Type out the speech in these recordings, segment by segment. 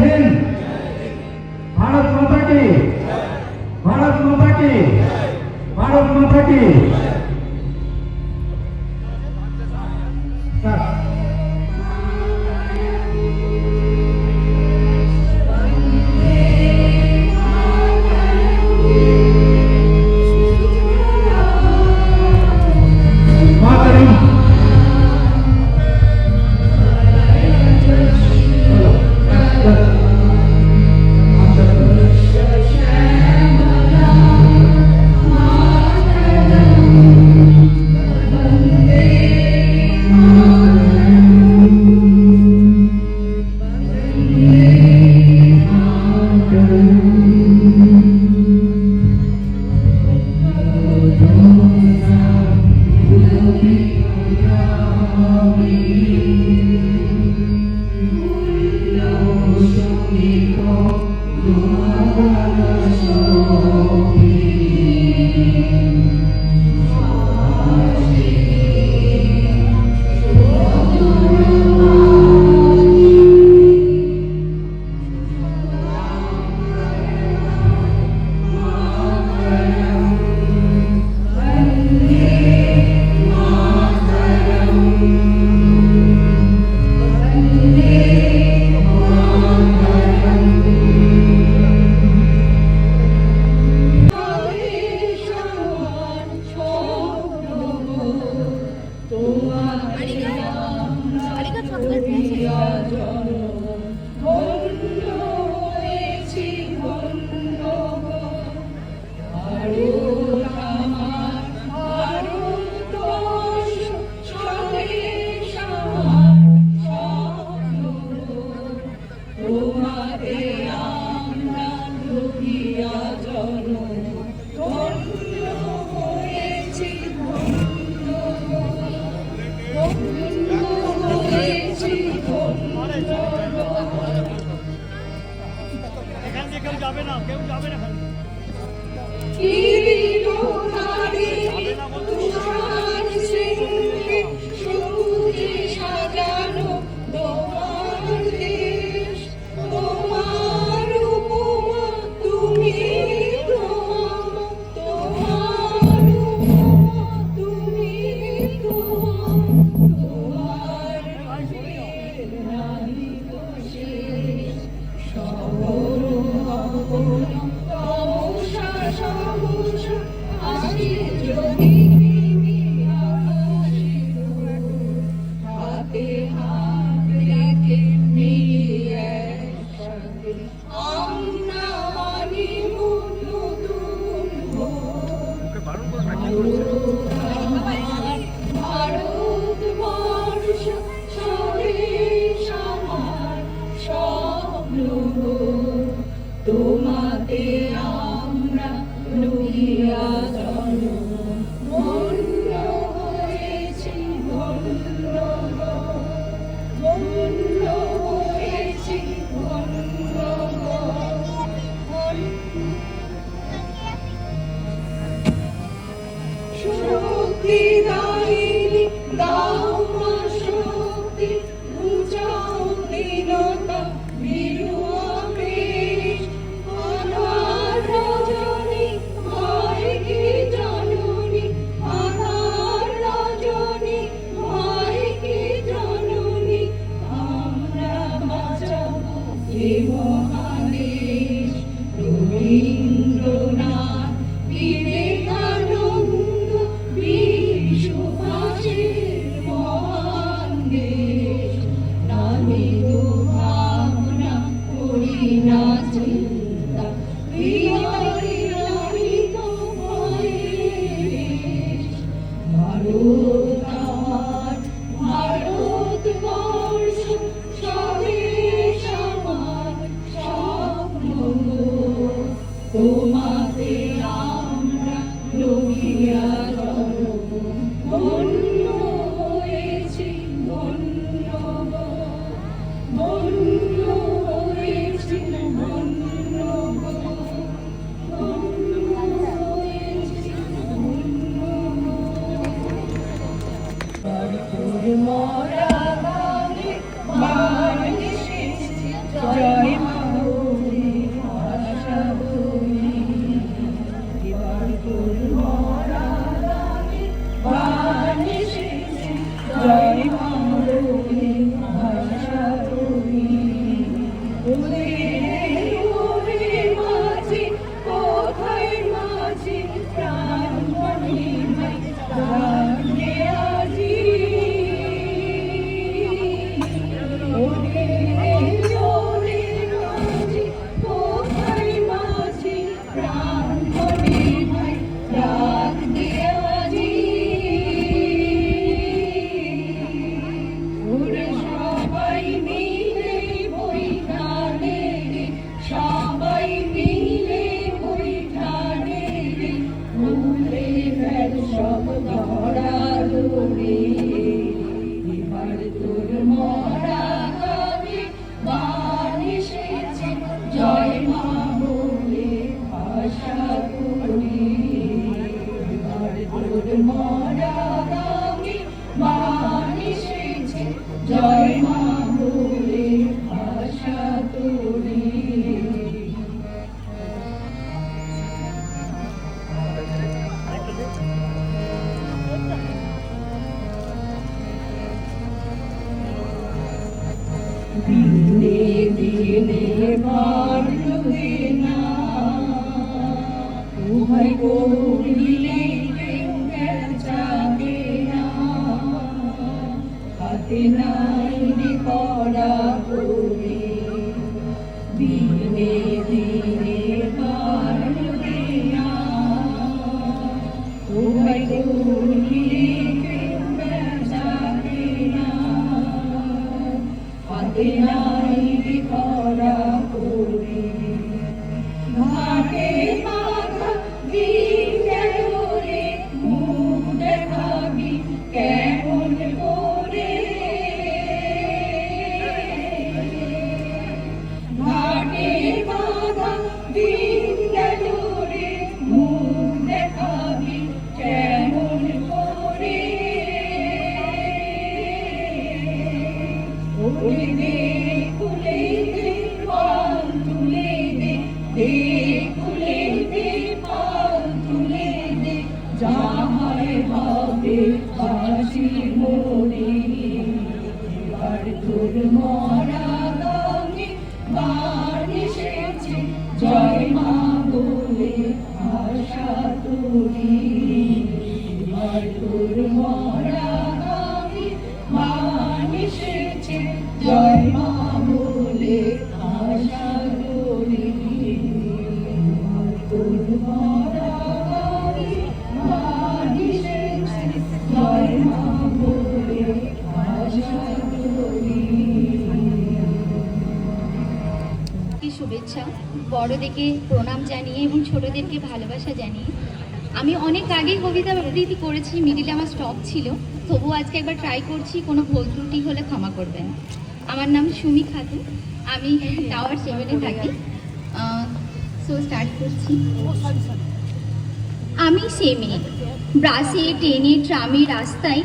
हिंद। भारत माता की, भारत माता की, भारत माता की। দিনে বাড়বে না, উভয় করিলে কেউ যাবে না, হাতে নাই করা করে দিনে দিনে বাড়বে না, উভয় করিলে কেউ যাবে না, হাতে নাই করা করে ঘাটে মাথা দিলে মুখ দেখাবি কেমন করে, ঘাটে মাথা দিলে মুখ দেখাবি কেমন করে, ওরে দে কুলে দে পাল তুলে দে কুলে দে পাল তুলে দে, যাহায় হবে হাসি মোরে, এবার তোর মরা গানে বান এসেছে, জয় মা বলে আশা তোরি, এবার তোর মরা গানে বান এসেছে, জয় মা বলে আশা তোরি, এবার তোর মরা গানে বান এসেছে, জয় মা বলে আশা তোরি। কি শুভেচ্ছা, বড়দেরকে প্রণাম জানিয়ে এবং ছোটদেরকে ভালোবাসা জানিয়ে। আমি অনেক আগে কবিতা আবৃত্তি করেছি, মিডিলে আমার স্টপ ছিল, তবুও আজকে একবার ট্রাই করছি, কোনো ভুল ত্রুটি হলে ক্ষমা করবেন। আমার নাম সুমি খাতুন, আমি টাওয়ার 7-এ থাকি। স্টার্ট করছি। আমি সে মেয়ে, বাসে ট্রেনে ট্রামে রাস্তায়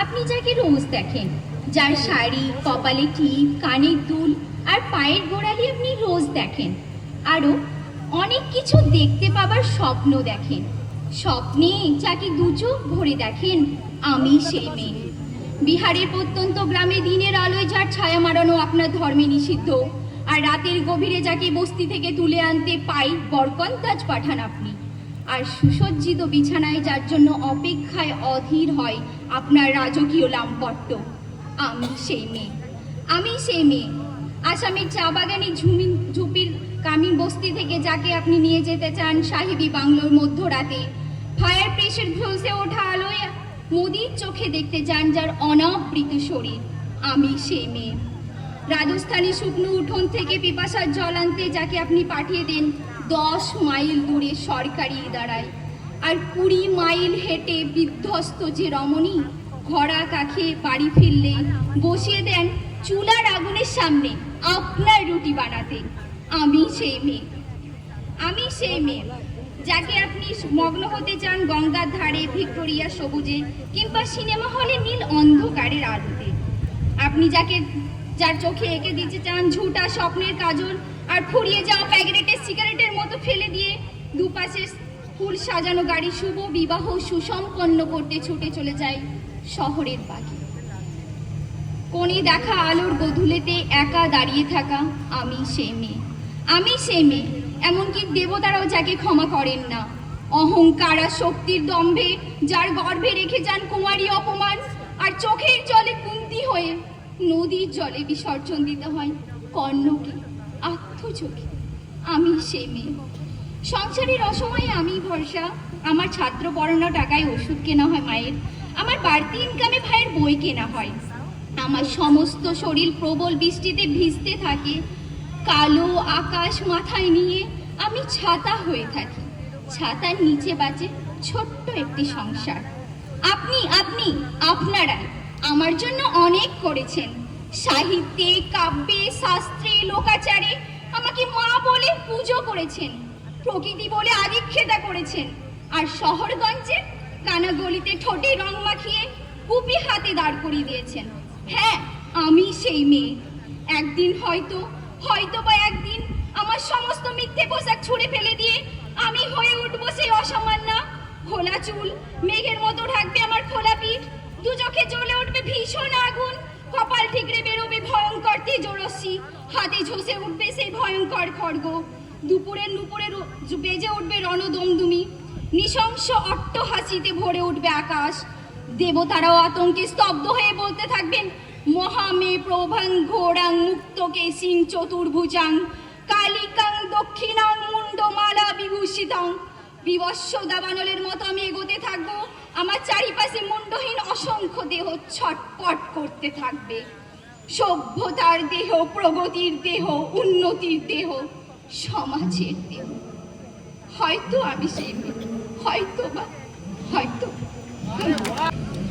আপনি যাকে রোজ দেখেন, যার শাড়ি, কপালে টিপ, কানের দুল আর পায়ের গোড়ালি আপনি রোজ দেখেন। আরও অনেক কিছু দেখতে পাবার স্বপ্ন দেখেন, স্বপ্নে যাকে দু চোখ ভরে দেখেন, আমি সেই মেয়ে। বিহারের প্রত্যন্ত গ্রামে দিনের আলোয় যার ছায়া মারানো আপনার ধর্মে নিষিদ্ধ, আর রাতের গভীরে যাকে বস্তি থেকে তুলে আনতে পাই বরকন্দাজ পাঠান আপনি, আর সুসজ্জিত বিছানায় যার জন্য অপেক্ষায় অধীর হয় আপনার রাজকীয় লাম্পট্য, আমি সেই মেয়ে। আমি সেই মেয়ে। আসামের চা বাগানে ঝুপির কামিন বস্তি থেকে যাকে আপনি নিয়ে যেতে চান সাহেবী বাংলোর মধ্যরাতে, ফায়ার প্রেসের ঝলসে ওঠা আলোয় মোদির চোখে দেখতে চান যার অনাবৃত শরীর, আমি সেই মেয়ে। রাজস্থানী শুকনো উঠোন থেকে পিপাসার জল আনতে যাকে আপনি পাঠিয়ে দেন 10 মাইল দূরে সরকারি ইদারায়, আর 20 মাইল হেঁটে বিধ্বস্ত যে রমণী ঘোড়া কাখে বাড়ি ফিরলে বসিয়ে দেন চুলার আগুনের সামনে আপনার রুটি বানাতে, আমি সেই মেয়ে। আমি সেই মেয়ে যাকে আপনি মগ্ন হতে চান গঙ্গার ধারে ভিক্টোরিয়া সবুজে কিংবা সিনেমা হলে নীল অন্ধকারের আলোতে, আপনি যার চোখে এঁকে দিতে চান ঝুটা স্বপ্নের কাজল, আর ফুরিয়ে যাওয়া প্যাকেটের সিগারেটের মতো ফেলে দিয়ে দুপাশে ফুল সাজানো গাড়ি শুভ বিবাহ সুসম্পন্ন করতে ছুটে চলে যায় শহরের বাকি কোণে দেখা আলোর গধূলিতে একা দাঁড়িয়ে থাকা, আমি সেই মেয়ে। আমি সেই মেয়ে, এমনকি দেবতারাও যাকে ক্ষমা করেন না, অহংকার আর শক্তির দম্ভে যার গর্ভে রেখে যান কুমারী অপমান, আর চোখের জলে কুন্তি হয়ে নদীর জলে বিসর্জন দিতে হয় কর্ণকে আত্মচোখে, আমি সেই মেয়ে। সংসারের অসময়ে আমি ভরসা, আমার ছাত্র পড়ানো টাকায় ওষুধ কেনা হয় মায়ের, আমার বাড়তি ইনকামে ভাইয়ের বই কেনা হয়, আমার সমস্ত শরীর প্রবল বৃষ্টিতে ভিজতে থাকে, কালো আকাশ মাথায় নিয়ে আমি ছাতা হয়ে থাকি, ছাতার নিচে বাজে ছোট্ট একটি সংসার। আপনারাই আমার জন্য অনেক করেছেন, সাহিত্যে, কাব্যে, শাস্ত্রে, লোকাচারে আমাকে মা বলে পুজো করেছেন, প্রকৃতি বলে আদিক্ষেতা করেছেন, আর শহরগঞ্জে কানাগলিতে ঠোঁটে রং মাখিয়ে কুপি হাতে দাঁড় করিয়ে দিয়েছেন। হ্যাঁ, আমি সেই মেয়ে। একদিন হয়তো বা একদিন আমার সমস্ত মিথ্যে পোশাক ছুঁড়ে ফেলে দিয়ে আমি হয়ে উঠবো সেই অসামান্যা। খোলা চুল, মেঘের মতো ঢাকবে আমার খোলা পিঠ, দু চোখে জ্বলে উঠবে ভীষণ আগুন, কপাল ঠিকরে বেরোবে ভয়ঙ্কর তেজরশ্মি, হাতে ঝসে উঠবে সেই ভয়ঙ্কর খড়গ, দুপুরের নুপুরে বেজে উঠবে রণদমদুমি, নৃশংস অট্টহাসিতে ভরে উঠবে আকাশ। দেবতারাও আতঙ্কে স্তব্ধ হয়ে বলতে থাকবেন, মহামে প্রভাং ঘোরাং মুক্তকে সিং চতুর্ভুজাং কালিকাং দক্ষিণাং মুন্ডমালা বিভূষিতাং। বিবস্ব দাবানলের মতো আমি এগোতে থাকবো, আমার চারিপাশে মুন্ডহীন অসংখ্য দেহ ছটপট করতে থাকবে। সভ্যতার দেহ, প্রগতির দেহ, উন্নতির দেহ, সমাজের দেহ। হয়তো আমি সেই মেয়ে, হয়তো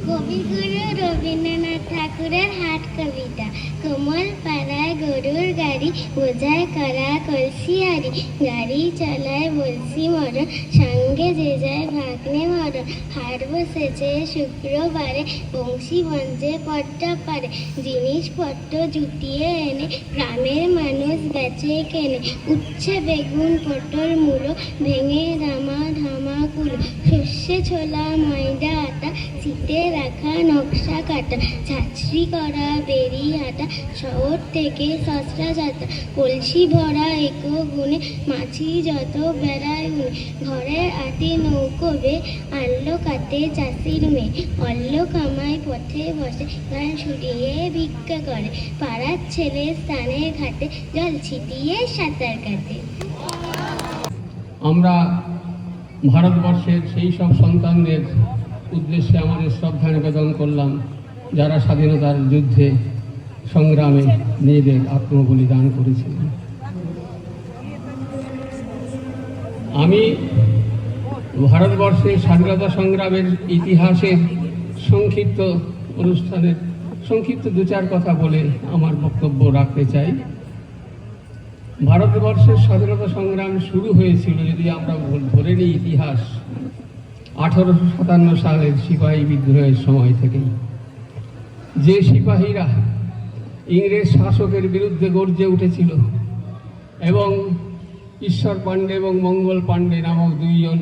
কবিগুরু রবীন্দ্রনাথ ঠাকুরের হাট কবিতা। কোমল পাড়ায় গরুর গাড়ি, বোঝায় করা কলসি হাড়ি, গাড়ি চালায় বলসি মরণ, সঙ্গে যে যায় ভাগ্নে মরণ। হাট বসেছে শুক্রবারে, বংশী বঞ্জে পট্টা পারে, জিনিসপত্র জুটিয়ে এনে গ্রামের মানুষ বেচে কেনে। উচ্ছে বেগুন পটল মূলো, ভেঙে রামা ধামা কুলো, সর্ষে ছোলা ময়দা আটা, শীতে রাখা নকশা কাটা, ছাঁচড়ি করা বেরি হাটা, শহর থেকে সস্তা যাতা, কলসি ভরা একো গুনে, মাছি যত বেড়ায় উনে। ঘরের আটি নৌকোবে, আনলো কাটে চাষির মেয়ে, অল্ল কামাই পথে বসে, গান ছুটিয়ে ভিক্ষা করে, পাড়ার ছেলে স্থানের ঘাটে, জল ছিটিয়ে সাঁতার কাটে। আমরা ভারতবর্ষের সেই সব সন্তানদের উদ্দেশ্যে আমাদের শ্রদ্ধা নিবেদন করলাম যারা স্বাধীনতার যুদ্ধে সংগ্রামে নিজেদের আত্মবলিদান করেছিলেন। আমি ভারতবর্ষের স্বাধীনতা সংগ্রামের ইতিহাসের সংক্ষিপ্ত অনুষ্ঠানের সংক্ষিপ্ত দু চার কথা বলে আমার বক্তব্য রাখতে চাই। ভারতবর্ষের স্বাধীনতা সংগ্রাম শুরু হয়েছিল, যদি আমরা ধরে নিই ইতিহাস, 1857 সালের সিপাহী বিদ্রোহের সময় থেকেই। যে সিপাহীরা ইংরেজ শাসকের বিরুদ্ধে গর্জে উঠেছিল এবং ঈশ্বর পাণ্ডে এবং মঙ্গল পাণ্ডে নামক দুইজন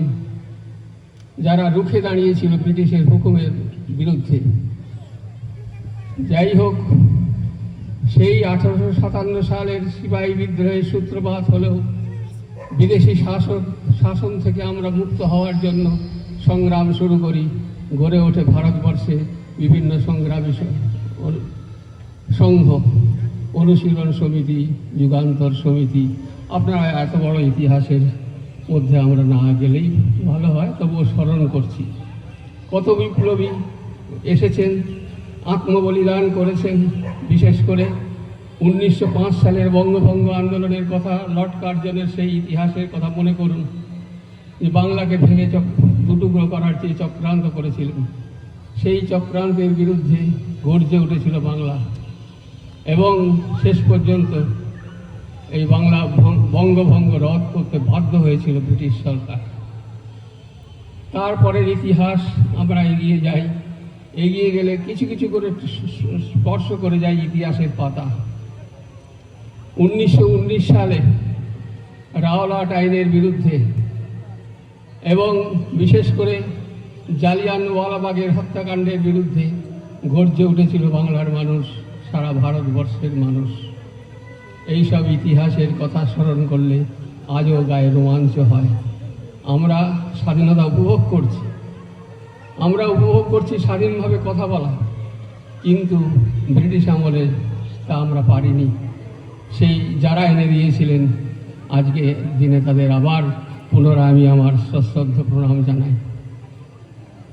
যারা রুখে দাঁড়িয়েছিল ব্রিটিশের হুকুমের বিরুদ্ধে। যাই হোক, সেই 1857 সালের সিপাহী বিদ্রোহের সূত্রপাত হলেও বিদেশি শাসন থেকে আমরা মুক্ত হওয়ার জন্য সংগ্রাম শুরু করি। গড়ে ওঠে ভারতবর্ষে বিভিন্ন সংগ্রামী সংঘ, অনুশীলন সমিতি, যুগান্তর সমিতি। আপনারা এত বড় ইতিহাসের মধ্যে আমরা না গেলেই ভালো হয়, তবুও স্মরণ করছি। কত বিপ্লবী এসেছেন, আত্মবলিদান করেছেন। বিশেষ করে 1905 সালের বঙ্গভঙ্গ আন্দোলনের কথা, লর্ড কার্জনের সেই ইতিহাসের কথা মনে করুন, যে বাংলাকে ভেঙে দুটুকরো করার চেয়ে চক্রান্ত করেছিলেন। সেই চক্রান্তের বিরুদ্ধে গর্জে উঠেছিল বাংলা এবং শেষ পর্যন্ত এই বাংলা বঙ্গভঙ্গ রদ করতে বাধ্য হয়েছিল ব্রিটিশ সরকার। তারপরের ইতিহাস আমরা এগিয়ে যাই, এগিয়ে গেলে কিছু কিছু করে স্পর্শ করে যায় ইতিহাসের পাতা। 1919 সালে রাওলাট আইনের বিরুদ্ধে এবং বিশেষ করে জালিয়ানওয়ালাবাগের হত্যাকাণ্ডের বিরুদ্ধে গর্জে উঠেছিল বাংলার মানুষ, সারা ভারতবর্ষের মানুষ। এইসব ইতিহাসের কথা স্মরণ করলে আজও গায়ে রোমাঞ্চ হয়। আমরা স্বাধীনতা উপভোগ করছি, স্বাধীনভাবে কথা বলা, কিন্তু ব্রিটিশ আমলে তা আমরা পারিনি। সেই যারা এনে দিয়েছিলেন, আজকে দিনে তাদের আবার পুনরায় আমি আমার সশ্রদ্ধ প্রণাম জানাই।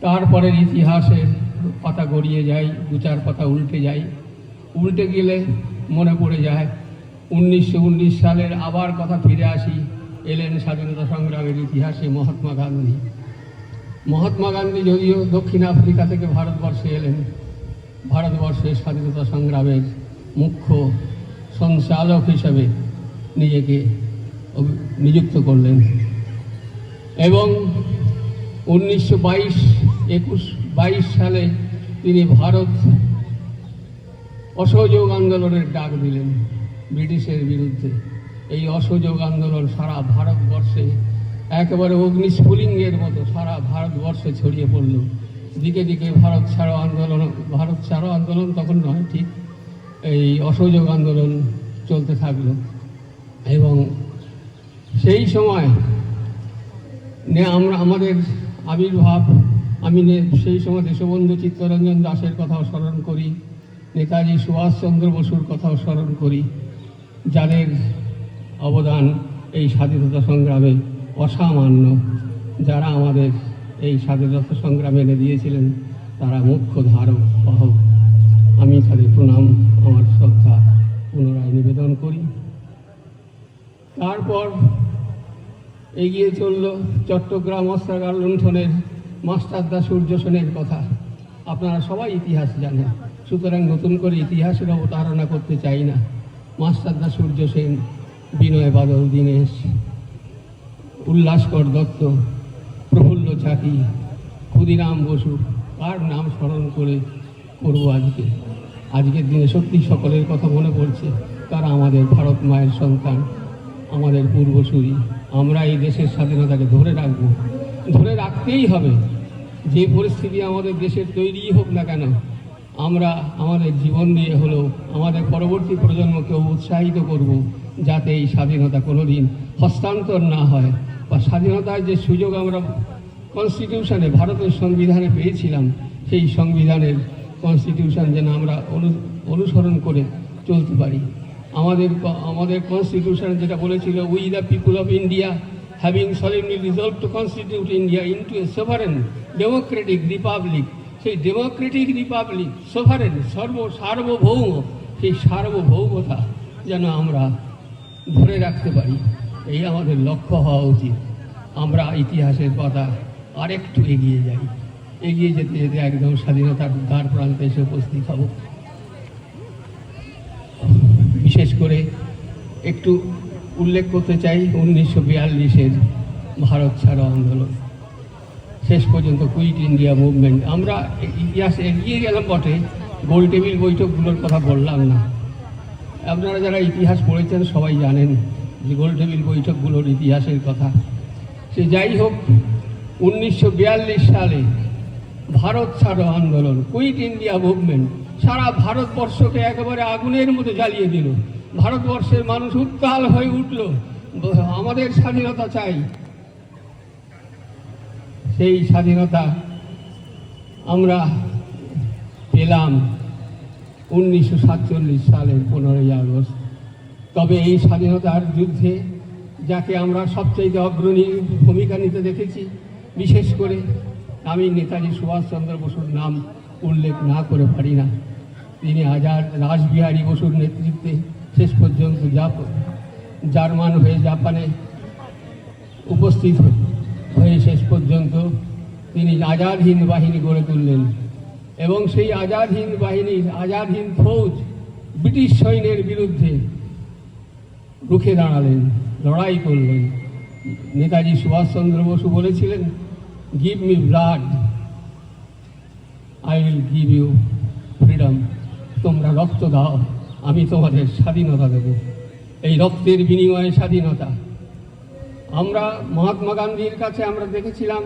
তারপরের ইতিহাসের পাতা গড়িয়ে যাই, দু চার পাতা উল্টে গেলে মনে পড়ে যায় 1919 সালের আবার কথা ফিরে আসি। এলেন স্বাধীনতা সংগ্রামের ইতিহাসে মহাত্মা গান্ধী যদিও দক্ষিণ আফ্রিকা থেকে ভারতবর্ষে এলেন, ভারতবর্ষের স্বাধীনতা সংগ্রামের মুখ্য সঞ্চালক হিসাবে নিজেকে নিযুক্ত করলেন এবং 1922 সালে তিনি ভারত অসহযোগ আন্দোলনের ডাক দিলেন ব্রিটিশের বিরুদ্ধে। এই অসহযোগ আন্দোলন সারা ভারতবর্ষে একেবারে অগ্নিস্ফুলিঙ্গের মতো সারা ভারতবর্ষে ছড়িয়ে পড়ল। দিকে দিকে ভারত ছাড়ো আন্দোলন তখন নয়, ঠিক এই অসহযোগ আন্দোলন চলতে থাকলো এবং সেই সময় আমরা আমাদের আবির্ভাব, আমি সেই সময় দেশবন্ধু চিত্তরঞ্জন দাসের কথাও স্মরণ করি, নেতাজি সুভাষচন্দ্র বসুর কথাও স্মরণ করি, যাদের অবদান এই স্বাধীনতা সংগ্রামে অসামান্য, যারা আমাদের এই স্বাধীনতা সংগ্রামে এনে দিয়েছিলেন, তারা মুখ্য ধারক বাহক। আমি তাদের প্রণাম, আমার শ্রদ্ধা পুনরায় নিবেদন করি। তারপর এগিয়ে চলল চট্টগ্রাম অস্ত্রাগার লুণ্ঠনের মাস্টারদা সূর্য সেনের কথা। আপনারা সবাই ইতিহাস জানেন, সুতরাং নতুন করে ইতিহাসের অবতারণা করতে চাই না। মাস্টারদা সূর্য সেন, বিনয় বাদল দীনেশ, উল্লাসকর দত্ত, প্রফুল্ল চাকি, ক্ষুদিরাম বসু, কার নাম স্মরণ করে করব আজকের দিনে সত্যি সকলের কথা মনে পড়ছে। তারা আমাদের ভারত মায়ের সন্তান, আমাদের পূর্বসূরি। আমরা এই দেশের স্বাধীনতাকে ধরে রাখব, ধরে রাখতেই হবে। যে পরিস্থিতি আমাদের দেশের তৈরি হোক না কেন, আমরা আমাদের জীবন দিয়ে হলেও আমাদের পরবর্তী প্রজন্মকে উৎসাহিত করব, যাতে এই স্বাধীনতা কোনোদিন হস্তান্তর না হয়, বা স্বাধীনতার যে সুযোগ আমরা কনস্টিটিউশনে, ভারতের সংবিধানে পেয়েছিলাম, সেই সংবিধানের কনস্টিটিউশন যেন আমরা অনুসরণ করে চলতে পারি। আমাদের কনস্টিটিউশন যেটা বলেছিল, we the people of India having solemnly resolved to constitute India into a sovereign democratic republic, সেই ডেমোক্রেটিক রিপাবলিক, সোভারেন, সার্বভৌম, সেই সার্বভৌমতা যেন আমরা ধরে রাখতে পারি, এই আমাদের লক্ষ্য হওয়া উচিত। আমরা ইতিহাসের পাতা আরেকটু এগিয়ে যাই, এগিয়ে যেতে যেতে একদম স্বাধীনতার দ্বার প্রান্তে এসে উপস্থিত হব। বিশেষ করে একটু উল্লেখ করতে চাই 1942-এর ভারত ছাড়ো আন্দোলন, শেষ পর্যন্ত কুইট ইন্ডিয়া মুভমেন্ট। আমরা ইতিহাসে এগিয়ে গেলাম বটে, গোল টেবিল বৈঠকগুলোর কথা বললাম না। আপনারা যারা ইতিহাস পড়েছেন সবাই জানেন যে গোল টেবিল বৈঠকগুলোর ইতিহাসের কথা। সে যাই হোক, 1942 সালে ভারত ছাড়ো আন্দোলন, কুইট ইন্ডিয়া মুভমেন্ট সারা ভারতবর্ষকে একেবারে আগুনের মতো জ্বালিয়ে দিল। ভারতবর্ষের মানুষ উত্তাল হয়ে উঠল, আমাদের স্বাধীনতা চাই। সেই স্বাধীনতা আমরা পেলাম 1947 সালের 15ই আগস্ট। তবে এই স্বাধীনতার যুদ্ধে যাকে আমরা সবচেয়ে অগ্রণী ভূমিকা নিতে দেখেছি, বিশেষ করে আমি নেতাজি সুভাষচন্দ্র বসুর নাম উল্লেখ না করে পারি না। তিনি আজাদ রাসবিহারী বসুর নেতৃত্বে শেষ পর্যন্ত জার্মান হয়ে জাপানে উপস্থিত হয়ে শেষ পর্যন্ত তিনি আজাদ হিন্দ বাহিনী গড়ে তুললেন, এবং সেই আজাদ হিন্দ বাহিনীর, আজাদ হিন্দ ফৌজ ব্রিটিশ সৈন্যের বিরুদ্ধে রুখে দাঁড়ালেন, লড়াই করলেন। নেতাজি সুভাষচন্দ্র বসু বলেছিলেন, give me blood, I will give you freedom. তোমরা রক্ত দাও, আমি তোমাদের স্বাধীনতা দেব। এই রক্তের বিনিময়ে স্বাধীনতা। আমরা মহাত্মা গান্ধীর কাছে আমরা দেখেছিলাম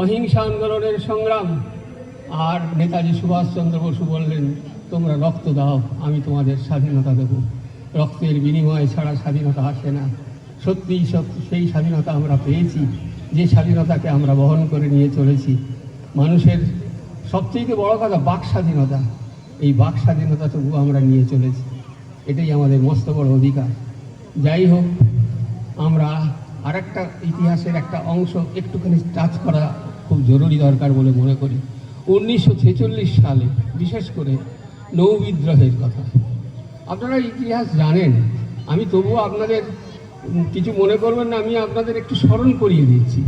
অহিংসা আন্দোলনের সংগ্রাম, আর নেতাজি সুভাষচন্দ্র বসু বললেন, তোমরা রক্ত দাও, আমি তোমাদের স্বাধীনতা দেব। রক্তের বিনিময়ে ছাড়া স্বাধীনতা আসে না। সত্যিই সেই স্বাধীনতা আমরা পেয়েছি, যে স্বাধীনতাকে আমরা বহন করে নিয়ে চলেছি। মানুষের সবচেয়ে বড় কথা বাক স্বাধীনতা, এই বাক স্বাধীনতাটুকু আমরা নিয়ে চলেছি, এটাই আমাদের মস্ত বড় অধিকার। যাই হোক, আমরা আরেকটা ইতিহাসের একটা অংশ একটুখানি টাচ করা খুব জরুরি দরকার বলে মনে করি। 1946 সালে বিশেষ করে নৌ বিদ্রোহের কথা আপনারা ইতিহাস জানেন, আমি তবুও আপনাদের কিছু মনে করবেন না, আমি আপনাদের একটু স্মরণ করিয়ে দিচ্ছি।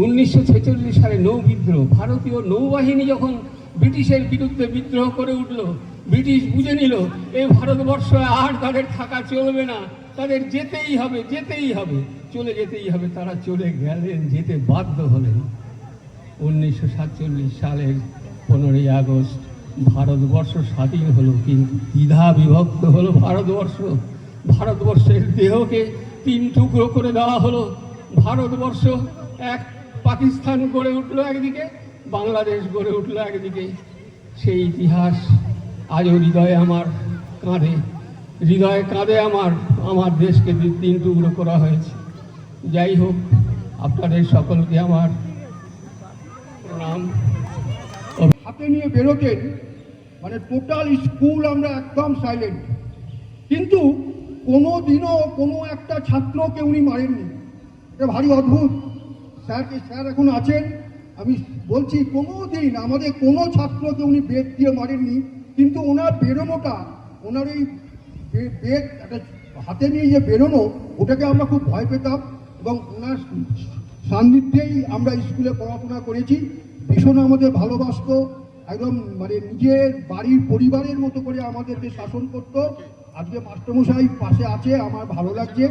1946 সালে নৌ বিদ্রোহ, ভারতীয় নৌবাহিনী যখন ব্রিটিশের বিরুদ্ধে বিদ্রোহ করে উঠল, ব্রিটিশ বুঝে নিল এই ভারতবর্ষ আর তাদের থাকা চলবে না, তাদের যেতেই হবে, যেতেই হবে, চলে যেতেই হবে। তারা চলে গেলেন, যেতে বাধ্য হলেন। 1947 সালের 15ই আগস্ট ভারতবর্ষ স্বাধীন হলো, কিন্তু দ্বিধা বিভক্ত হলো ভারতবর্ষ। ভারতবর্ষের দেহকে 3 টুকরো করে দেওয়া হলো। ভারতবর্ষ এক পাকিস্তান গড়ে উঠলো একদিকে, বাংলাদেশ গড়ে উঠলো একদিকে। সেই ইতিহাস আজও হৃদয়ে আমার কাঁধে, হৃদয়ে কাঁধে আমার দেশকে তিন টুকরো করা হয়েছে। যাই হোক, আপনাদের সকলকে আমার প্রণাম। হাতে নিয়ে বেরোতেন, মানে টোটাল স্কুল আমরা একদম সাইলেন্ট, কিন্তু কোনো দিনও কোনো একটা ছাত্রকে উনি মারেননি। এটা ভারী অদ্ভুত। স্যার এখন আছেন, আমি বলছি কোনো দিন আমাদের কোনো ছাত্রকে উনি বেদ দিয়ে মারেননি, কিন্তু ওনার বেরোনোটা, ওনার এই বেদ একটা হাতে নিয়ে যে বেরোনো, ওটাকে আমরা খুব ভয় পেতাম এবং ওনার সান্নিধ্যেই আমরা স্কুলে পড়াশোনা করেছি। ভীষণ আমাদের ভালোবাসতো, একদম মানে নিজের বাড়ির পরিবারের মতো করে আমাদেরকে শাসন করতো। আজকে মাস্টারমশাই পাশে আছে, আমার ভালো লাগছে।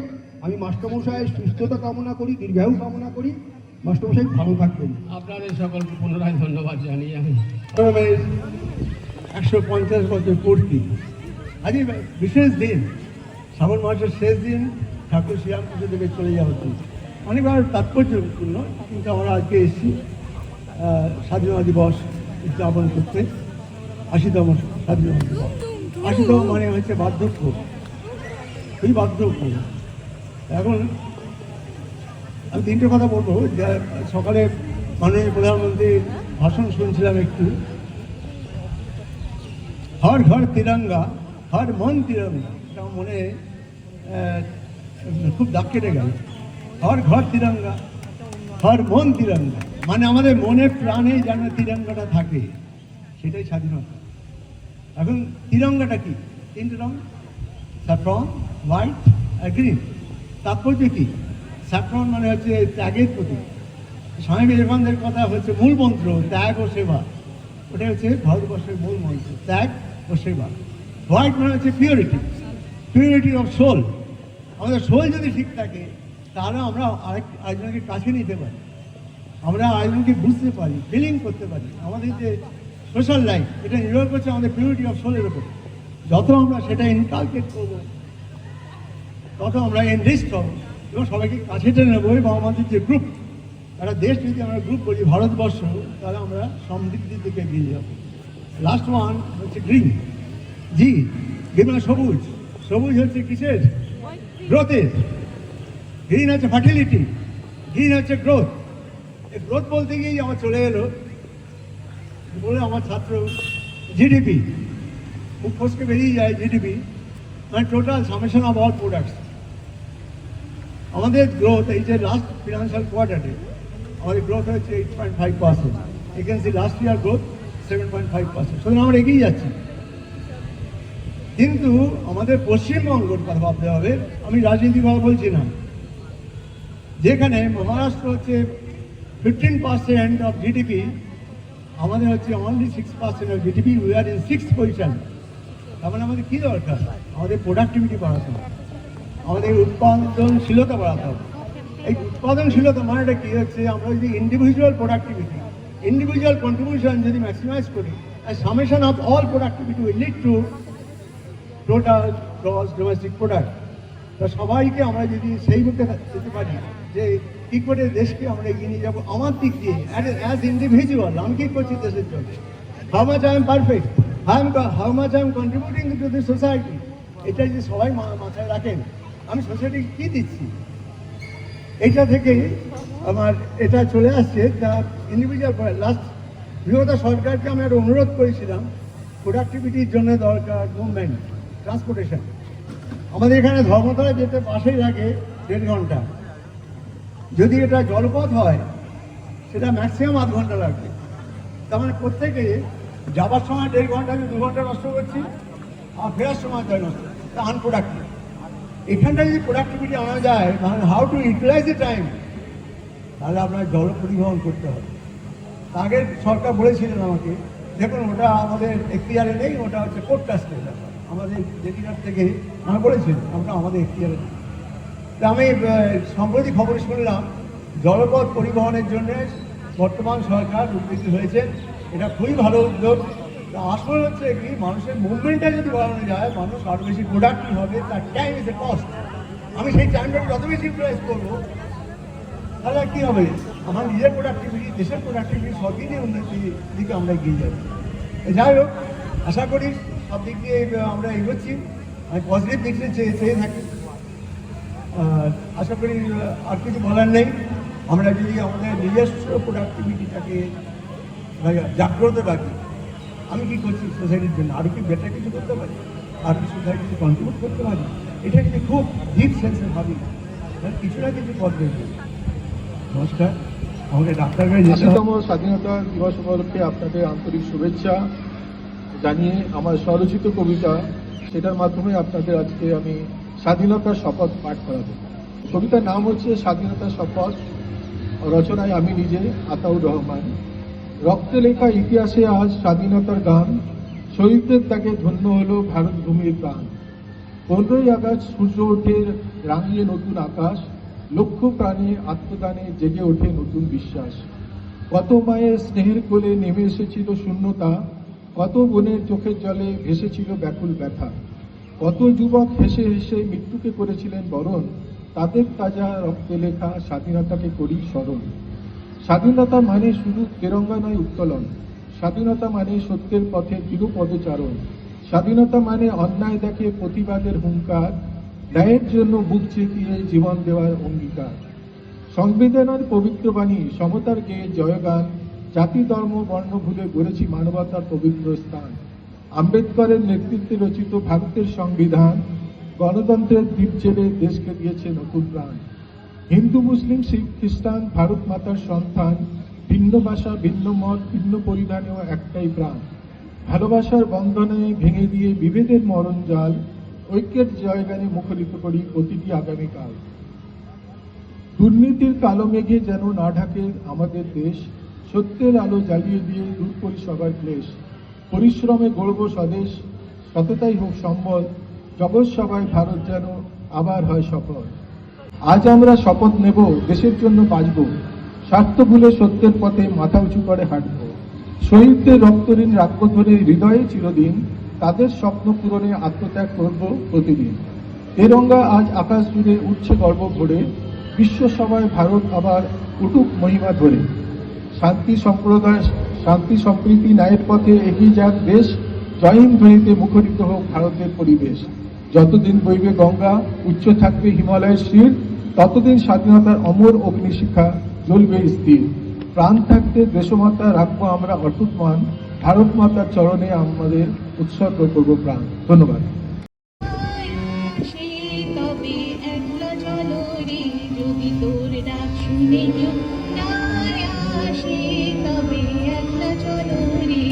আমি মাস্টারমশাইয়ের সুস্থতা কামনা করি, দীর্ঘায়ু কামনা করি। মাস্টারমশাই ভালো থাকবেন। আপনাদের সকলকে পুনরায় ধন্যবাদ জানিয়ে আমি 150 বছর পূর্তি। আজকে বিশেষ দিন, শ্রাবণ মাসের শেষ দিন, ঠাকুর শ্রীরামকৃষ্ণ দেবের চলে যাওয়া হচ্ছে। অনেকবার তাৎপর্যপূর্ণ, কিন্তু আমরা আজকে এসেছি স্বাধীনতা দিবস উদযাপন করতে। 80তম স্বাধীনতা দিবস। 80তম মানে হচ্ছে বার্ধক্য, খুবই বার্ধক্য। এখন আমি তিনটে কথা বলবো। যে সকালে মাননীয় প্রধানমন্ত্রীর ভাষণ শুনছিলাম একটু। হর ঘর তিরঙ্গা, হর মন তিরঙ্গা, এটা আমার মনে খুব দাগ কেটে গেল। হর ঘর তিরঙ্গা, হর মন তিরঙ্গা, মানে আমাদের মনে প্রাণে যেন তিরঙ্গাটা থাকে, সেটাই স্বাধীনতা। এখন তিরঙ্গাটা কি? তিনটে রঙ, স্যাফরন, হোয়াইট আর গ্রিন। তাৎপর্য কি? স্যাফরন মানে হচ্ছে ত্যাগের প্রতীক। স্বামী বিবেকানন্দের কথা হচ্ছে মূল মন্ত্র ত্যাগ ও সেবা, ওটা হচ্ছে ভারতবর্ষের মূল মন্ত্র, ত্যাগ ও সেবা। হোয়াইট মানে হচ্ছে পিওরিটি, পিওরিটি অফ সোল। আমাদের সোল যদি ঠিক থাকে, তাহলে আমরা আরেকজনকে কাছে নিতে পারি, আমরা আরেকজনকে বুঝতে পারি, ফিলিং করতে পারি। আমাদের যে সোশ্যাল লাইফ, এটা নির্ভর করছে আমাদের পিওরিটি অফ সোলের উপর। যত আমরা সেটা ইনকালকেট করবো, তত আমরা এনরিচড হবো এবং সবাইকে কাছে টেনে নেবো। এবং আমাদের যে গ্রুপ, একটা দেশ যদি আমরা গ্রুপ বলি ভারতবর্ষ, তাহলে আমরা সমৃদ্ধির দিকে এগিয়ে যাবো। লাস্ট ওয়ান হচ্ছে গ্রিন, জি, গ্রিন মানে সবুজ। সবুজ হচ্ছে কিসের? গ্রোথের। গ্রিন হচ্ছে ফার্টিলিটি, গ্রিন হচ্ছে গ্রোথ। এই গ্রোথ বলতে গিয়েই আমার চলে এলো বলে আমার ছাত্র জিডিপি, খুব ফসকে বেরিয়ে যায়। জিডিপি মানে total summation of all products. আমাদের গ্রোথ এই যে লাস্ট ফিনান্সিয়াল কোয়ার্টারে আমাদের গ্রোথ হচ্ছে 8.5%, against the last year growth 7.5%। সুতরাং আমরা এগিয়ে যাচ্ছি। কিন্তু আমাদের পশ্চিমবঙ্গের কথা ভাবতে হবে। আমি রাজনীতিভাবে বলছি না। যেখানে মহারাষ্ট্র হচ্ছে 15% অফ জিডিপি, আমাদের হচ্ছে only 6% of GDP. We are in 6th position. তার মানে আমাদের কী দরকার? আমাদের প্রোডাক্টিভিটি বাড়াতে হবে, আমাদের উৎপাদনশীলতা বাড়াতে হবে। এই উৎপাদনশীলতা মানেটা কী হচ্ছে? আমরা যদি ইন্ডিভিজুয়াল প্রোডাক্টিভিটি, ইন্ডিভিজুয়াল কন্ট্রিবিউশন যদি ম্যাক্সিমাইজ করি, আর summation of all productivity will lead to total gross domestic product. তা সবাইকে আমরা যদি সেই মধ্যে যেতে পারি যে কী করে দেশকে আমরা এগিয়ে নিয়ে যাবো আমার দিক দিয়ে, অ্যাজ ইন্ডিভিজুয়াল আমি কী করছি দেশের জন্য, how much I am perfect, how much I am contributing to the society. এটা যদি সবাই মাথায় রাখেন, আমি সোসাইটিকে কী দিচ্ছি, এটা থেকে আমার এটা চলে আসছে। তা ইন্ডিভিজুয়াল লাস্ট বিগত সরকারকে আমি একটা অনুরোধ করেছিলাম, প্রোডাক্টিভিটির জন্য দরকার মুভমেন্ট, ট্রান্সপোর্টেশন। আমাদের এখানে ধর্মতলা যেতে বাসেই লাগে 1.5 ঘন্টা, যদি এটা জলপথ হয় সেটা ম্যাক্সিমাম 1/2 ঘন্টা লাগবে। তার মানে প্রত্যেকে যাবার সময় 1.5 ঘন্টা, আমি 2 ঘন্টা নষ্ট করছি, আর ফেরার সময় তাই নষ্ট, তা আনপ্রোডাক্টিভ। এখানটা যদি প্রোডাক্টিভিটি আনা যায়, মানে how to utilise the time, তাহলে আপনার জল পরিবহন করতে হবে। আগের সরকার বলেছিলেন আমাকে, দেখুন ওটা আমাদের এখতিয়ারে নেই, ওটা হচ্ছে কোর্ট কাস্টের ব্যাপার। আমাদের জেডিঘাট থেকে আমার বলেছিলেন আমরা আমাদের এখতিয়ারে নেই। তা আমি সম্প্রতি খবর শুনলাম জলপথ পরিবহনের জন্য বর্তমান সরকার উদ্যোগী হয়েছে। এটা খুবই ভালো উদ্যোগ। তা আসলে হচ্ছে কি, মানুষের মুভমেন্টটা যদি বাড়ানো যায়, মানুষ আরও বেশি প্রোডাক্টিভ হবে। তার টাইম ইজ এ কস্ট। আমি সেই টাইমটাকে যত বেশি ইউটিলাইজ করবো, তাহলে কী হবে? আমার নিজের প্রোডাক্টিভিটি, দেশের প্রোডাক্টিভিটি, সবই নিয়ে উন্নতির দিকে আমরা এগিয়ে যাবো। যাই হোক, আশা করি সব দিক দিয়ে আমরা এগোচ্ছি। আমি পজিটিভ দিকটা চেয়ে থাকি। আশা করি আর কিছু বলার নেই। আমরা যদি আমাদের নিজস্ব প্রোডাক্টিভিটিটাকে জাগ্রত রাখি, আমি কী করছি সোসাইটির জন্য, আরও কি বেটার কিছু করতে পারি, আর কি সোসাইটিকে কন্ট্রিবিউট করতে পারি, এটা যদি খুব ডিপ সেন্সে ভাবি, কিছু না কিছু পথ বের করবো। নমস্কার, আমাকে ডাক্তার ভাই ৮০তম স্বাধীনতা দিবস উপলক্ষে আপনাদের আন্তরিক শুভেচ্ছা জানিয়ে আমার স্বরচিত কবিতা, সেটার মাধ্যমে আপনাদের আজকে আমি স্বাধীনতার শপথ পাঠ করাবো। কবিতার নাম হচ্ছে স্বাধীনতার শপথ, রচনায় আমি নিজে, আতাউর রহমান। রক্তে লেখা ইতিহাসে আজ স্বাধীনতার গান, শহীদদের তাকে ধন্য হলো ভারত ভূমির প্রাণ। 15ই আগস্ট সূর্য ওঠে রাঙিয়ে নতুন আকাশ, লক্ষ প্রাণে আত্মদানে জেগে ওঠে নতুন বিশ্বাস। কত মায়ের স্নেহের কোলে নেমে এসেছিল শূন্যতা, কত বোনের চোখের জলে ভেসেছিল ব্যাকুল ব্যথা। কত যুবক হেসে হেসে মৃত্যুকে করেছিলেন বরণ, তাদের তাজা রক্তে লেখা স্বাধীনতাকে করি স্মরণ। স্বাধীনতা মানে শুধু তেরঙ্গা নয় উত্তোলন, স্বাধীনতা মানে সত্যের পথে চিরপদচারণ। স্বাধীনতা মানে অন্যায় দেখে প্রতিবাদের হুঙ্কার, ন্যায়ের জন্য বুক চেতিয়ে জীবন দেওয়ার অঙ্গীকার। সংবিধানের পবিত্র বাণী, সমতার গেয়ে জয়গান, জাতি ধর্ম বর্ণ ভুলে গড়েছি মানবতার পবিত্র স্থান। আম্বেদকরের নেতৃত্বে রচিত ভারতের সংবিধান, গণতন্ত্রের দ্বীপ জেলে দেশকে দিয়েছে নতুন প্রাণ। হিন্দু মুসলিম শিখ খ্রিস্টান ভারত মাতার সন্তান, ভিন্ন ভাষা ভিন্ন মত ভিন্ন পরিধানেও একটাই প্রাণ। ভালোবাসার বন্ধনে ভেঙে দিয়ে বিভেদের মরণ জাল, ঐক্যের জয়গানে মুখরিত করি প্রতিটি আগামীকাল। দুর্নীতির কালো মেঘে যেন না ঢাকে আমাদের দেশ, সত্যের আলো জ্বালিয়ে দিয়ে দূর করি সবার ক্লেশ। পরিশ্রমে গড়ব স্বদেশ, সততাই হোক সম্বল, জগৎ সবাই ভারত যেন আবার হয় সফল। আজ আমরা শপথ নেব দেশের জন্য বাঁচব, স্বার্থ ভুলে সত্যের পথে মাথা উঁচু করে হাঁটব। শহীদদের রক্তঋণ রাখব ধরে হৃদয়ে চিরদিন, তাদের স্বপ্ন পূরণে আত্মত্যাগ করব প্রতিদিন। তেরঙ্গা আজ আকাশ জুড়ে উঠছে গর্ব ভরে, বিশ্ব সভায় ভারত আবার উঠুক মহিমা ধরে। শান্তি সম্প্রীতি ন্যায়ের পথে এগিয়ে যাক দেশ, জয় হিন্দ ধ্বনিতে মুখরিত হোক ভারতের পরিবেশ। যতদিন বইবে গঙ্গা, উচ্চ থাকবে হিমালয়ের শির, ততদিন স্বাধীনতার অমর অগ্নিশিখা জ্বলবে স্থির। প্রাণ থাকতে দেশমাতা রাখবো আমরা অটুট মান, ভারত মাতার চরণে আমাদের উৎসর্গ করব প্রাণ। ধন্যবাদ। সে তবে একলা চলো রে, যদি তোর ডাক শুনে কেউ না আসে, তবে একলা চলো রে,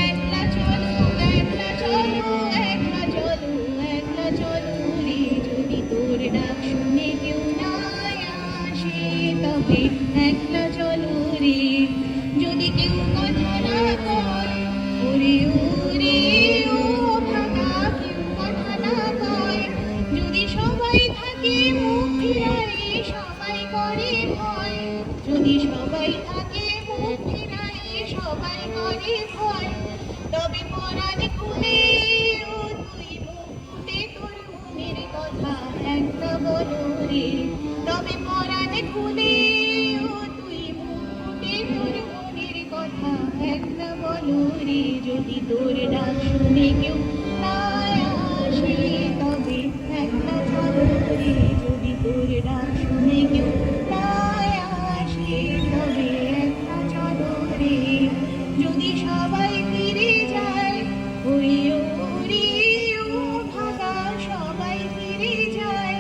একলা চলো, একলা চলো, একলা চলো, একলা চলো রে, যদি তোর ডাক শুনে কেউ না আসে, তবে একলা চলো রে। যদি কেউ কথা না কয়, ওরে ওরে ও ভাঙা কেউ কথা না কয়, যদি সবাই থাকে মুখ ফিরায় সবাই করে ভয়, যদি সবাই থাকে মুখ ফিরায় সবাই করে ভয়, তবে পরাণ খুলে ও তুই মুখ ফুটে তোর মনের কথা একটা বলো রে, তবে পরাণ খুলে ও তুই মুখ ফুটে তোর মনের কথা একটা বলো রে। যদি তোর ডাক শুনে কেউ না আসে, তবে একলা চলো রে, যদি তোর ডাক শুনে কেউ না আসে, তবে একলা চলো রে। যদি সবাই ফিরে যায়, ওরে ওরে ও ভাগা সবাই ফিরে যায়,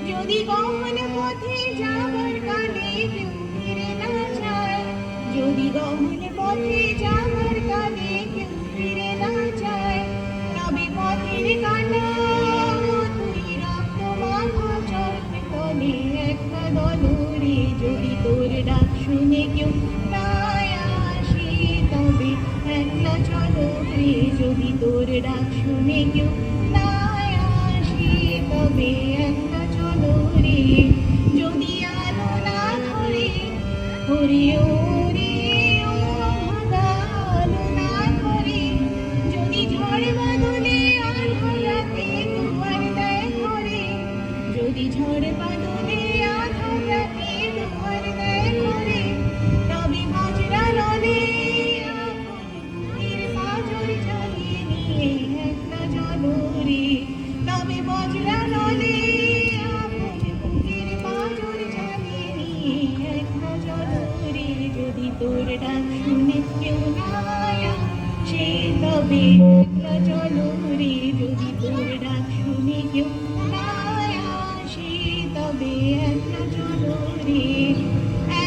যদি গমন পথে যাবার কালে কেউ ফিরে না যায়, যদি গমন পথে যাবার কালে কেউ ফিরে না যায়, তবে পথের কাটা তুই রক্ত মাখা চরণ তলে একটা দলরে। যদি তোর ডাক শুনে কেউ না আসে, তবে একলা চলো রে, যদি তোর ডাক শুনে কেউ না আসে, তবে একলা চলো রে। যদি আলো না ধরে, ওরে ওরে ও ভাঙা আলো না ধরে, যদি ঝড় বাদলে আধার রাতে দুয়ার দেয় ঘরে, যদি ঝড় বাদলে আধার রাতে দুয়ার দেয় ঘরে, তবে মাজরা ললে আগুন পাজর জ্বালিয়ে নিয়ে তবে একলা চলো রে,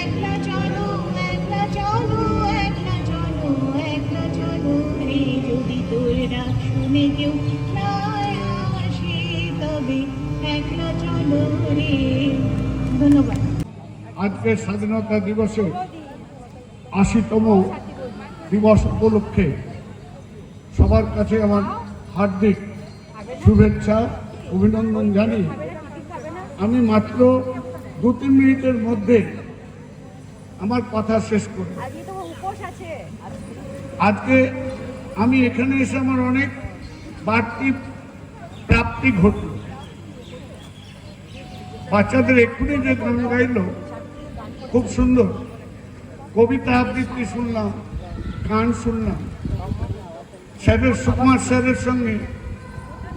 একলা চলো, একলা চলো, একলা চলো, একলা চলো রে, যদি তোর ডাক শুনে কেউ না আসে তবে একলা চলো রে। ধন্যবাদ। আজকে স্বাধীনতা দিবসে ৮০তম দিবস উপলক্ষে সবার কাছে আমার হার্দিক শুভেচ্ছা অভিনন্দন জানিয়ে আমি মাত্র ২-৩ মিনিটের মধ্যে আমার কথা শেষ করব। আজকে আমি এখানে এসে আমার অনেক বাড়তি প্রাপ্তি ঘটল। বাচ্চাদের এক্ষুনি যে গান গাইল খুব সুন্দর, কবিতা আবৃত্তি শুনলাম, গান শুনলাম। স্যারের সুকুমার স্যারের সঙ্গে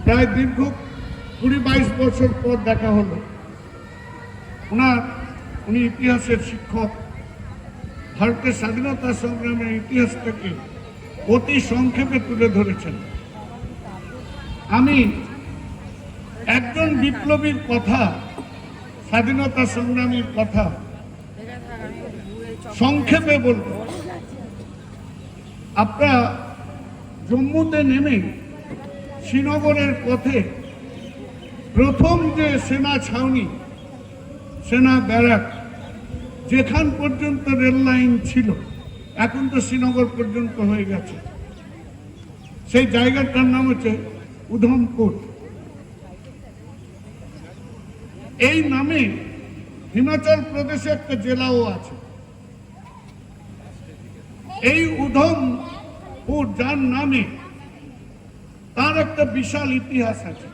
প্রায় দীর্ঘ ২০-২২ বছর পর দেখা হলো। উনি ইতিহাসের শিক্ষক, ভারতের স্বাধীনতা সংগ্রামের ইতিহাস থেকে অতি সংক্ষেপে তুলে ধরেছেন। আমি একজন বিপ্লবীর কথা, স্বাধীনতা সংগ্রামীর কথা সংক্ষেপে বলব। আপনারা জম্মুতে নেমে শ্রীনগরের পথে প্রথম যে সেনা ছাউনি, সেনা ব্যারাক, যেখান পর্যন্ত রেল লাইন ছিল, এখন তো শ্রীনগর পর্যন্ত হয়ে গেছে, সেই জায়গাটার নাম হচ্ছে উধমপুর। এই নামে হিমাচল প্রদেশে একটা জেলাও আছে। এই উধমপুর যার নামে, তার একটা বিশাল ইতিহাস আছে।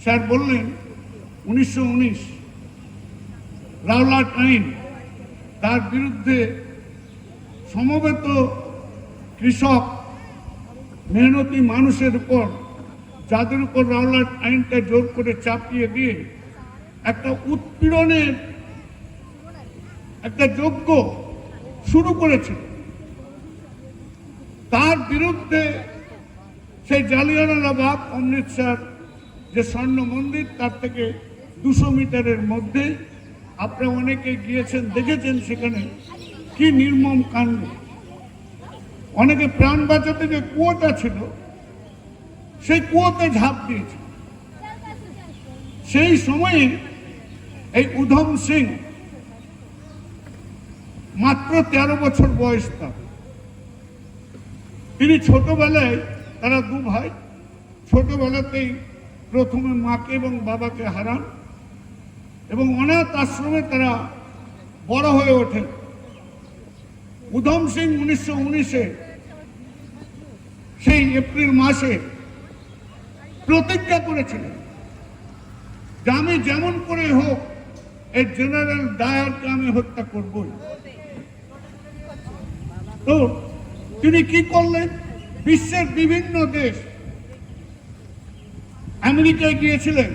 স্যার বললেন 1919 রাওলাট আইন, তার বিরুদ্ধে সমবেত কৃষক মেহনতি মানুষের উপর, যাদের উপর রাওলাট আইনটা জোর করে চাপিয়ে দিয়ে একটা উৎপীড়নের একটা যজ্ঞ শুরু করেছিল। তার বিরুদ্ধে সেই জালিয়ানওয়ালাবাগ অমৃতসর যে স্বর্ণ মন্দির, তার থেকে 200 মিটারের মধ্যে আপনারা অনেকে গিয়েছেন, দেখেছেন সেখানে কি নির্মম কাণ্ড। অনেকে প্রাণ বাঁচাতে যে কুয়োটা ছিল, সেই কুয়োতে ঝাঁপ দিয়েছে। সেই সময়ে এই উধম সিং মাত্র 13 বছর বয়স তার। তিনি ছোটবেলায়, তারা 2 ভাই, ছোটবেলাতেই প্রথমে মাকে এবং বাবাকে হারান এবং অনাথ আশ্রমে তারা বড় হয়ে ওঠেন। উধম সিং 1919-এ সেই এপ্রিল মাসে প্রতিজ্ঞা করেছিলেন যে আমি যেমন করে হোক এই জেনারেল ডায়ারকে আমি হত্যা করবই। তো তিনি কি করলেন? বিশ্বের বিভিন্ন দেশ, আমেরিকায় গিয়েছিলেন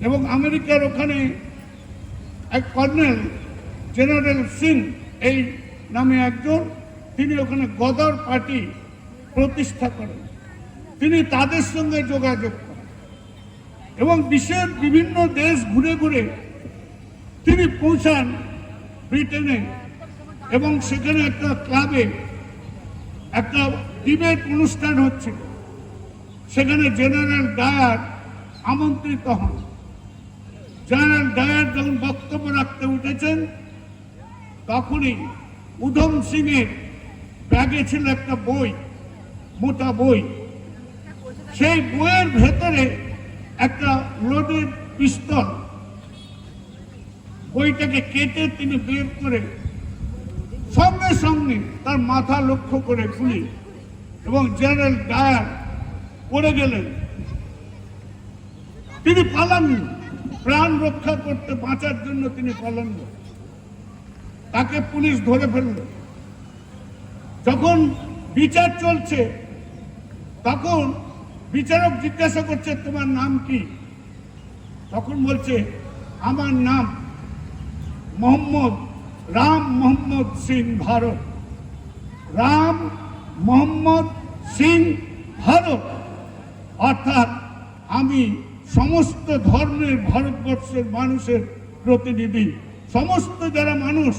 এবং আমেরিকার ওখানে এক কর্নেল জেনারেল সিং এই নামে একজন, তিনি ওখানে গদর পার্টি প্রতিষ্ঠা করেন। তিনি তাদের সঙ্গে যোগাযোগ করেন এবং বিশ্বের বিভিন্ন দেশ ঘুরে ঘুরে তিনি পৌঁছান ব্রিটেনে এবং সেখানে একটা ক্লাবে একটা ডিবেট অনুষ্ঠান হচ্ছিল। সেখানে জেনারেল ডায়ার আমন্ত্রিত হন। জেনারেল ডায়ার যখন বক্তব্য রাখতে উঠেছেন, তখনই উধম সিং এর ব্যাগে ছিল একটা বই, মোটা বই। সেই বইয়ের ভেতরে একটা লোডেড পিস্তল। বইটাকে কেটে তিনি বের করে সঙ্গে সঙ্গে তার মাথা লক্ষ্য করে গুলি, এবং জেনারেল ডায়ার পড়ে গেলেন। তিনি পালাননি, প্রাণ রক্ষা করতে, বাঁচার জন্য তিনি পালাননি। তাকে পুলিশ ধরে ফেলল। যখন বিচার চলছে, তখন বিচারক জিজ্ঞাসা করছে তোমার নাম কি? তখন বলছে আমার নাম রাম মোহাম্মদ সিং ভারত। রাম মোহাম্মদ সিং ভারত, অর্থাৎ আমি সমস্ত ধর্মের ভারতবর্ষের মানুষের প্রতিনিধি। সমস্ত যারা মানুষ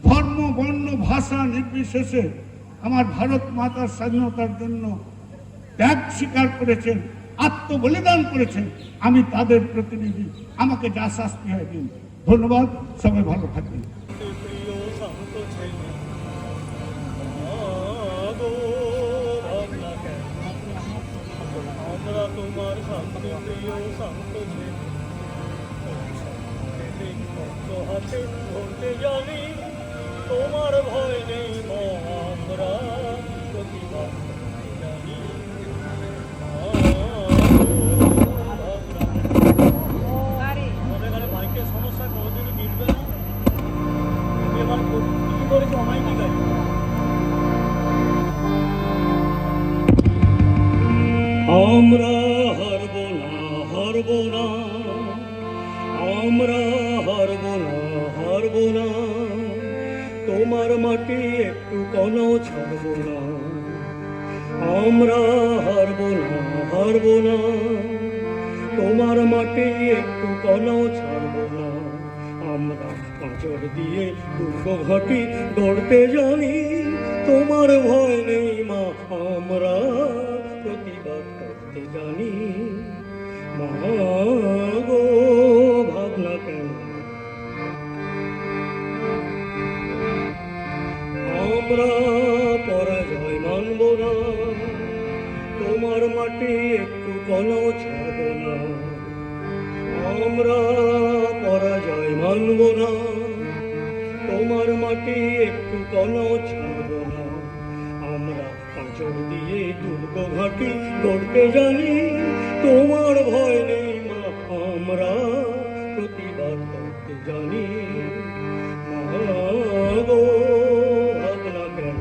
ধর্ম বর্ণ ভাষা নির্বিশেষে আমার ভারত মাতার স্বাধীনতার জন্য ত্যাগ স্বীকার করেছেন, আত্মবলিদান করেছেন, আমি তাদের প্রতিনিধি। আমাকে যা শাস্তি হয় দিন। ধন্যবাদ, সবাই ভালো থাকবেন। আমরা তোমার শান্তি প্রিয় শান্ত হাতে ধরতে জানি, তোমার ভয় নেই মা, আমরা প্রতিবাদ জানি। আমাদের বাইকের সমস্যা কোনোদিনই মিটবে না। এবার কি করেছে অমাইটি গাড়ি। আমরা হারব না, হারব না, আমরা হারব না, হারব না, তোমার মাটি একটু কোনো ছাড়ব না। আমরা হারব না, হারব না, তোমার মাটি একটু কোনো ছাড়ব না। আমরা পাঁচর দিয়ে দুর্গ ঘাটি গড়তে জানি, তোমার ভয় নেই মা, আমরা প্রতিবাদ করতে জানি। মা গো ভাবনা কেন, আমরা পরাজয় মানব না, তোমার মাটি একটু কোনো ছাড়ব না। আমরা পরাজয় মানব না, তোমার মাটি একটু কোনো ছাড়ব না। আমরা পাঁচর দিয়ে দুর্গ ঘাটি গড়তে জানি, তোমার ভয় নেই মা, আমরা প্রতিবাদ করতে জানি। মা গো ভাবনা কেন,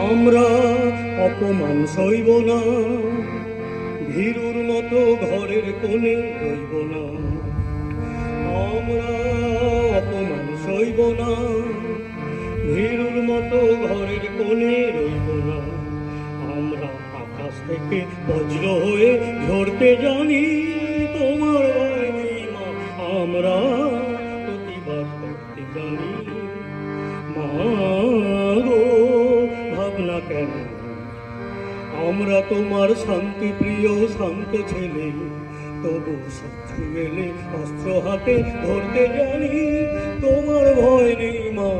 আমরা অপমান সইব না, ভীরুর মতো ঘরের কোণে রইব না। আমরা অপমান সইব না, ভীরুর মতো ঘরের কোণে রইব না। আমরা আকাশ থেকে বজ্র হয়ে ঝরতে জানি, তোমার ভয় নেই মা, আমরা প্রতিবাদ করতে জানি। মা গো ভাবনা কেন, আমরা তোমার শান্তি প্রিয় শান্ত ছেলে, তবু শত্রু এলে অস্ত্র হাতে ধরতে জানি, তোমার ভয় নেই মা,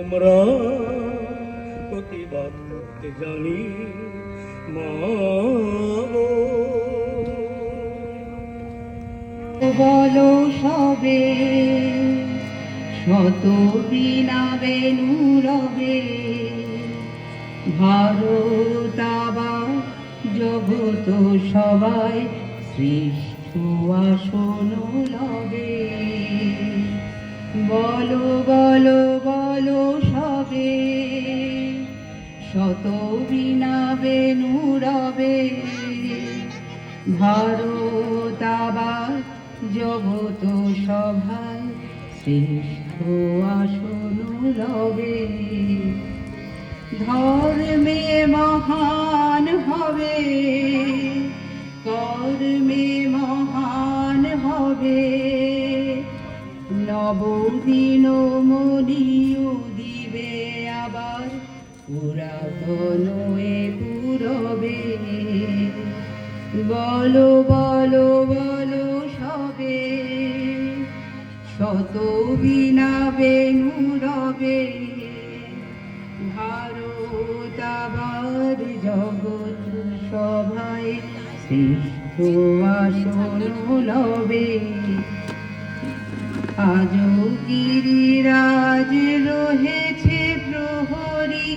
আমরা প্রতিবাদ করতে জানি। মা গো বলো সবে শত বিনা বেনু রবে, ভারত আবার জগত সবাই শ্রেষ্ঠ আসন লবে। বলো বলো বলো সবে শত বিনা বেনু রবে, ভারত আবার জগত সভায় শ্রেষ্ঠ আসন লবে। ধর্মে মহান হবে, কর্মে মহান হবে, নবদিন মনিও দিবে আবার পুরাতন এ পুরবে। বলো বলো বলো সবে শত বিনা বেনু রবে, ভারত আবার জগৎ সভায় শ্রেষ্ঠ আসন লবে। আজও গিরিরাজ রহেছে প্রহরী,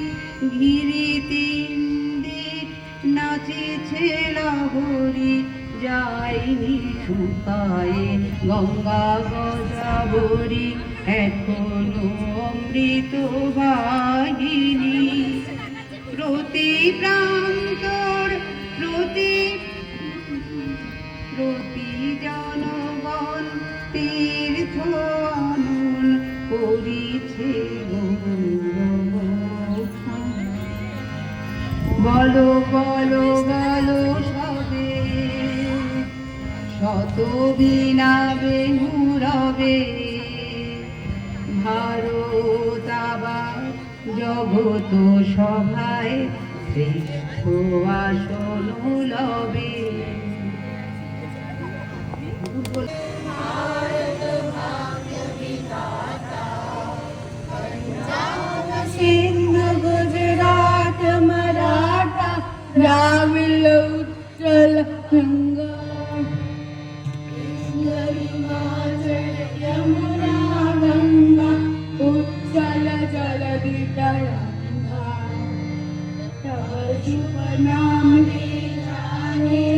ঘিরিতে ইন্দির নাচেছে লাহরী, যায়নি শুকায়ে গঙ্গা গোদাবরী, এখনো অমৃত বাহিনী। প্রতি প্রান্তর প্রতি জনগণ তীর্থ আনন করিছে বলো বলো বলো সবে, শত বিনা বেহুরবে, ভারত আবার জগত সভায় শ্রেষ্ঠ আসন লবে। सिंधु गुजरात मराठा द्राविड़ उत्कल गंगा, हिमाचल यमुना गंगा उत्कल जलधि तरंगा। तव शुभ नाम ले जाने,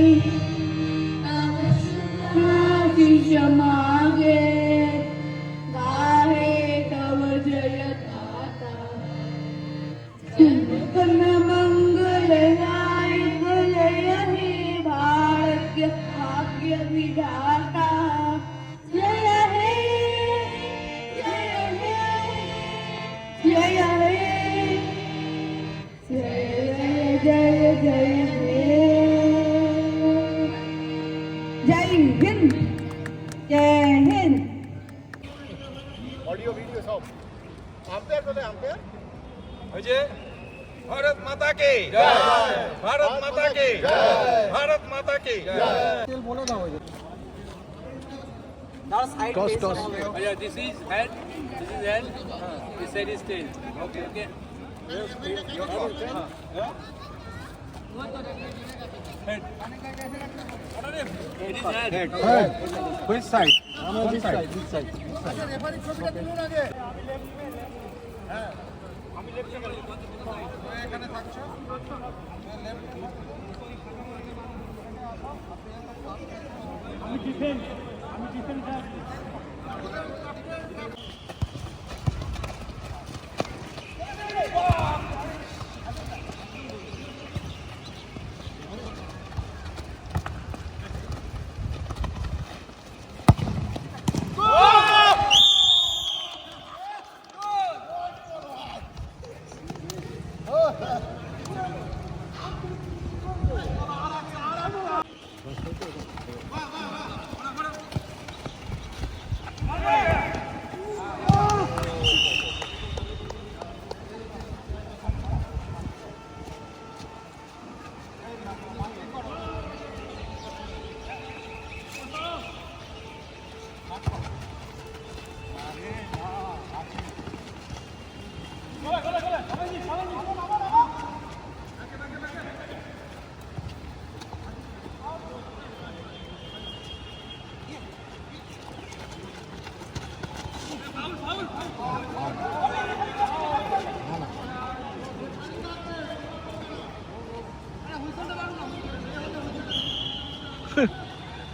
तव शुभ आशीष मांगे, गाहे तव जय मंगलदायक जय हे भाग्य भाग्य विधाता। जय हे जय हे जय हे जय जय जय हे। जय हिंद जय हिंद। অডিও ভিডিও সব আম্পায়ার বলে আম্পায়ার भारत माता की भारत माता की भारत माता की বলে দাও Toss, toss. Yeah, this is head, this side is tail. Okay. Head. It is head. Which side This side, this side. Referee ছবিটা তুলুন আগে। এখানে থাকছো আমি ডিফেন্স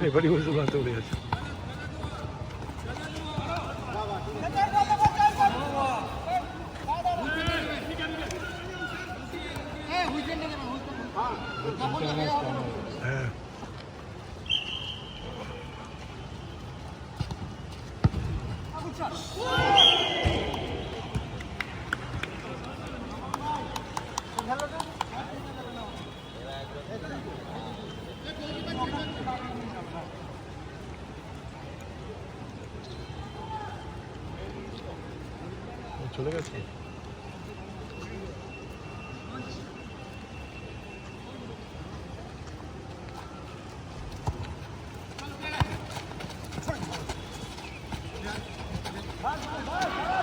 এবারই বুঝতে পারতে উঠে গেছে। হ্যাঁ চলে গেছে। ভাগ